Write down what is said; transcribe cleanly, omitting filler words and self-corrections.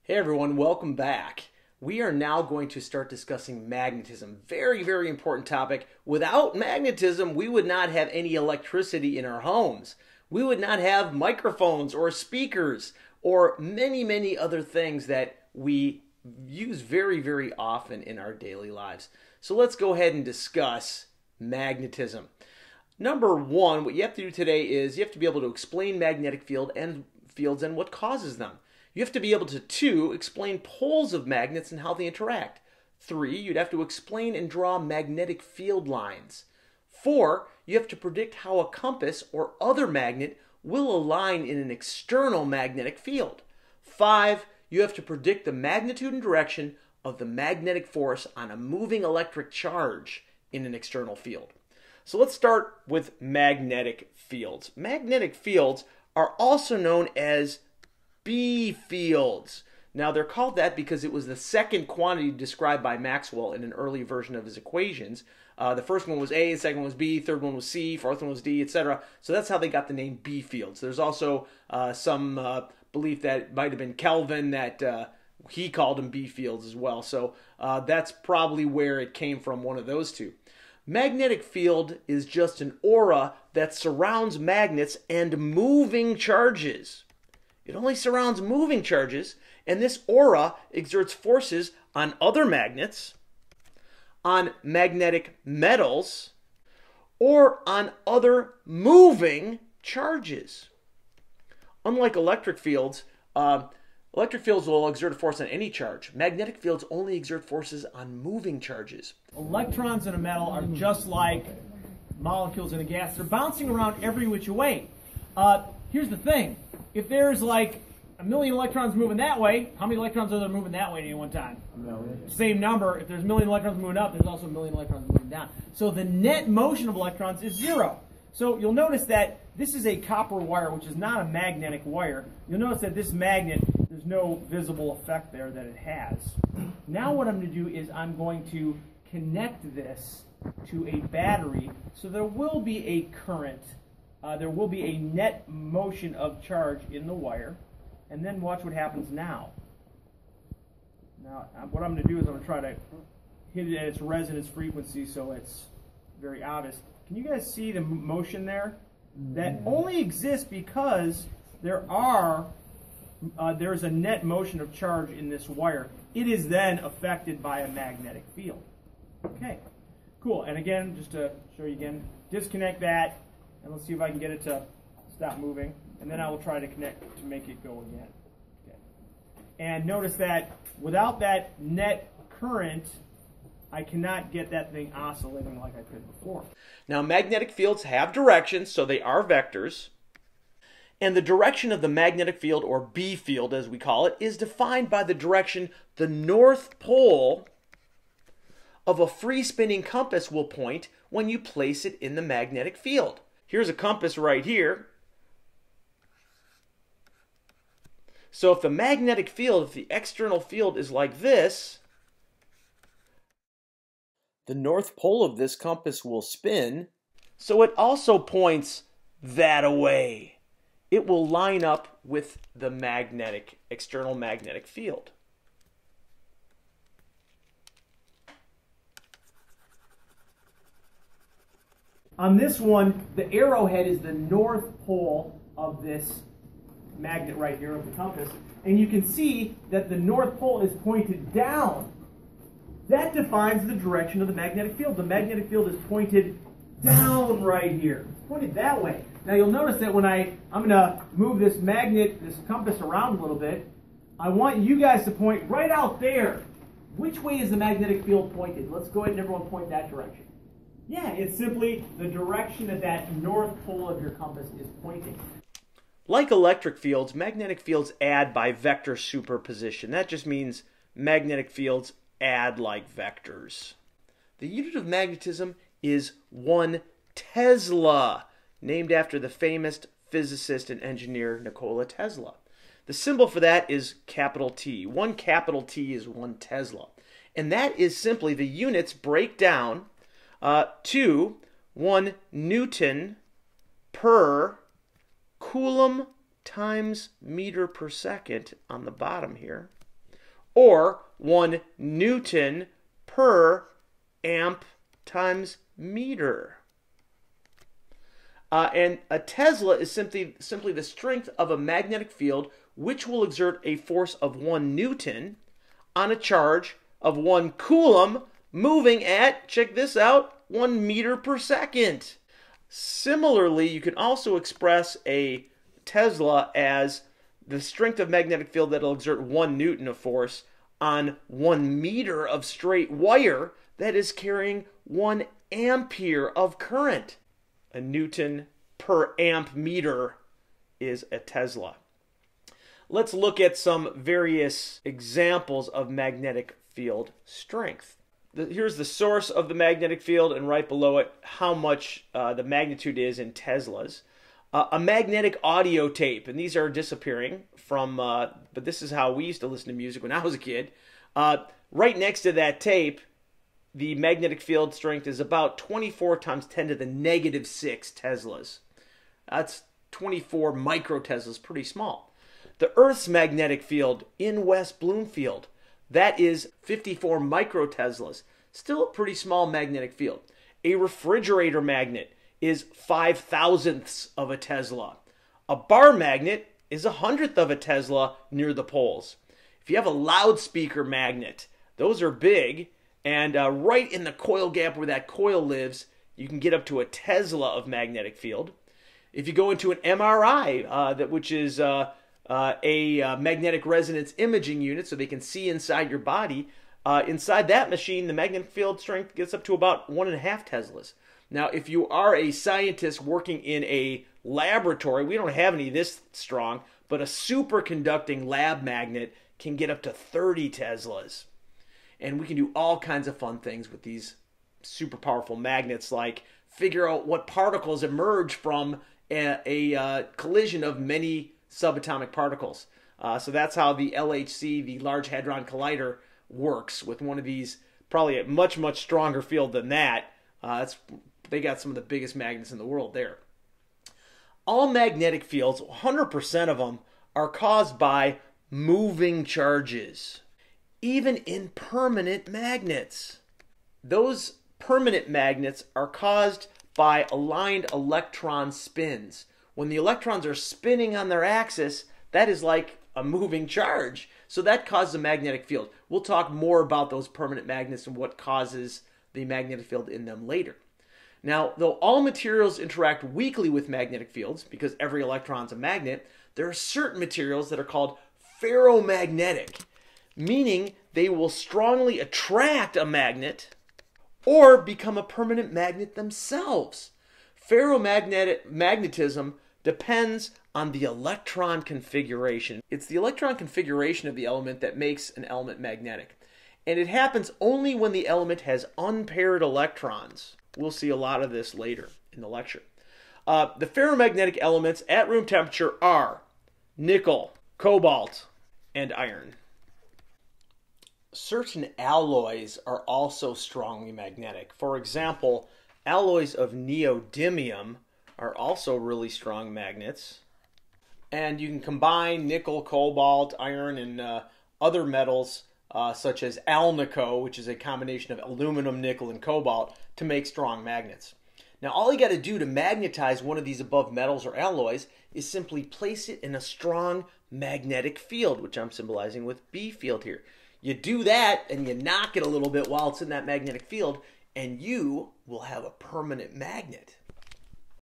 Hey everyone, welcome back. We are now going to start discussing magnetism. Very, very important topic. Without magnetism, we would not have any electricity in our homes. We would not have microphones or speakers or many, many other things that we use very, very often in our daily lives. So let's go ahead and discuss magnetism. Number one, what you have to do today is you have to be able to explain magnetic fields and what causes them. You have to be able to, 2, explain poles of magnets and how they interact. 3, you'd have to explain and draw magnetic field lines. 4, you have to predict how a compass or other magnet will align in an external magnetic field. 5, you have to predict the magnitude and direction of the magnetic force on a moving electric charge in an external field. So let's start with magnetic fields. Magnetic fields are also known as B fields. Now they're called that because it was the second quantity described by Maxwell in an early version of his equations. The first one was A, the second one was B, third one was C, fourth one was D, etc. So that's how they got the name B fields. There's also some belief that it might have been Kelvin that he called them B fields as well. So that's probably where it came from, one of those two. Magnetic field is just an aura that surrounds magnets and moving charges. It only surrounds moving charges, and this aura exerts forces on other magnets, on magnetic metals, or on other moving charges. Unlike electric fields will exert a force on any charge. Magnetic fields only exert forces on moving charges. Electrons in a metal are just like molecules in a gas. They're bouncing around every which way. Here's the thing. If there's like a million electrons moving that way, how many electrons are there moving that way at any one time? Same number. If there's a million electrons moving up, there's also a million electrons moving down. So the net motion of electrons is 0. So you'll notice that this is a copper wire, which is not a magnetic wire. You'll notice that this magnet, there's no visible effect there that it has. Now what I'm going to do is I'm going to connect this to a battery, so there will be a current. There will be a net motion of charge in the wire, and then watch what happens now. Now, what I'm going to do is I'm going to try to hit it at its resonance frequency so it's very obvious. Can you guys see the motion there? That only exists because there's a net motion of charge in this wire. It is then affected by a magnetic field. Okay, cool. And again, just to show you again, disconnect that. And let's see if I can get it to stop moving. And then I will try to connect to make it go again. Okay. And notice that without that net current, I cannot get that thing oscillating like I could before. Now magnetic fields have directions, so they are vectors. And the direction of the magnetic field, or B field as we call it, is defined by the direction the north pole of a free spinning compass will point when you place it in the magnetic field. Here's a compass right here. So if the magnetic field, if the external field is like this, the north pole of this compass will spin, so it also points that away. It will line up with the external magnetic field. On this one, the arrowhead is the north pole of this magnet right here of the compass. And you can see that the north pole is pointed down. That defines the direction of the magnetic field. The magnetic field is pointed down right here. It's pointed that way. Now you'll notice that when I'm going to move this compass around a little bit, I want you guys to point right out there. Which way is the magnetic field pointed? Let's go ahead and everyone point that direction. Yeah, it's simply the direction that north pole of your compass is pointing. Like electric fields, magnetic fields add by vector superposition. That just means magnetic fields add like vectors. The unit of magnetism is 1 Tesla, named after the famous physicist and engineer Nikola Tesla. The symbol for that is capital T. 1 capital T is 1 Tesla. And that is simply the units break down to 1 Newton per Coulomb times meter per second on the bottom here. or 1 Newton per amp times meter. And a Tesla is simply the strength of a magnetic field which will exert a force of 1 Newton on a charge of 1 Coulomb moving at, check this out, 1 meter per second. Similarly, you can also express a Tesla as the strength of magnetic field that will exert 1 Newton of force on 1 meter of straight wire that is carrying 1 ampere of current. A Newton per amp meter is a Tesla. Let's look at some various examples of magnetic field strength. Here's the source of the magnetic field, and right below it, how much the magnitude is in Teslas. A magnetic audio tape, and these are disappearing from, but this is how we used to listen to music when I was a kid. Right next to that tape, the magnetic field strength is about 24 times 10 to the negative 6 Teslas. That's 24 microteslas, pretty small. The Earth's magnetic field in West Bloomfield, that is 54 microteslas. Still a pretty small magnetic field. A refrigerator magnet is 5/1000ths of a Tesla. A bar magnet is 100th of a Tesla near the poles. If you have a loudspeaker magnet, those are big, and right in the coil gap where that coil lives, you can get up to a Tesla of magnetic field. If you go into an MRI, which is a magnetic resonance imaging unit, so they can see inside your body, inside that machine, the magnetic field strength gets up to about 1.5 Teslas. Now, if you are a scientist working in a laboratory, we don't have any this strong, but a superconducting lab magnet can get up to 30 Teslas. And we can do all kinds of fun things with these super powerful magnets, like figure out what particles emerge from a collision of many subatomic particles. So that's how the LHC, the Large Hadron Collider, works with one of these, probably a much, much stronger field than that. They got some of the biggest magnets in the world there. All magnetic fields, 100% of them, are caused by moving charges, even in permanent magnets. Those permanent magnets are caused by aligned electron spins. When the electrons are spinning on their axis, that is like a moving charge. So that causes a magnetic field. We'll talk more about those permanent magnets and what causes the magnetic field in them later. Now, though all materials interact weakly with magnetic fields, because every electron is a magnet, there are certain materials that are called ferromagnetic, meaning they will strongly attract a magnet or become a permanent magnet themselves. Ferromagnetism depends on the electron configuration. It's the electron configuration of the element that makes an element magnetic. And it happens only when the element has unpaired electrons. We'll see a lot of this later in the lecture. The ferromagnetic elements at room temperature are nickel, cobalt, and iron. Certain alloys are also strongly magnetic. For example, alloys of neodymium are also really strong magnets. And you can combine nickel, cobalt, iron, and other metals such as alnico, which is a combination of aluminum, nickel, and cobalt, to make strong magnets. Now, all you got to do to magnetize one of these above metals or alloys is simply place it in a strong magnetic field, which I'm symbolizing with B field here. You do that, and you knock it a little bit while it's in that magnetic field, and you will have a permanent magnet.